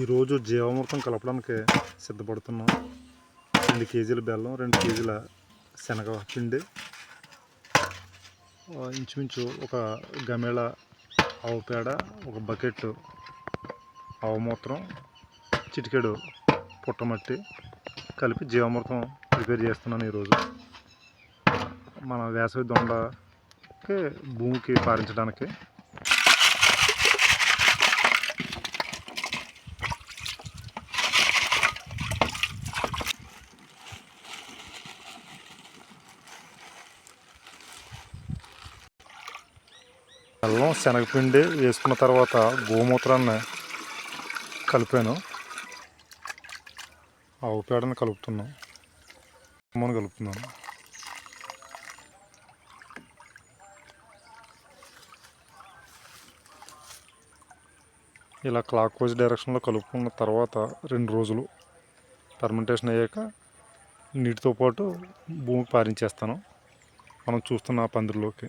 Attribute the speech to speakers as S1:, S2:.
S1: ఈరోజు జీవామృతం కలపడానికి సిద్ధపడుతున్నాం. 2 కేజీల బెల్లం, 2 కేజీల శనగ పిండి, ఇంచుమించు ఒక గమేళ ఆవు పేడ, ఒక బకెట్ ఆవుమూత్రం, చిటికెడు పుట్టమట్టి కలిపి జీవామృతం ప్రిపేర్ చేస్తున్నాను. ఈరోజు మన వేసవి దొండకి భూమికి పారించడానికి. బెల్లం, శనగపిండి వేసుకున్న తర్వాత గోమూత్రాన్ని కలిపాను. ఆవు పేడని కలుపుతున్నాను. ఇలా క్లాక్ వైజ్ డైరెక్షన్లో కలుపుకున్న తర్వాత 2 రోజులు ఫర్మెంటేషన్ అయ్యాక నీటితో పాటు భూమికి పారించేస్తాను. మనం చూస్తున్న పందిరిలోకి.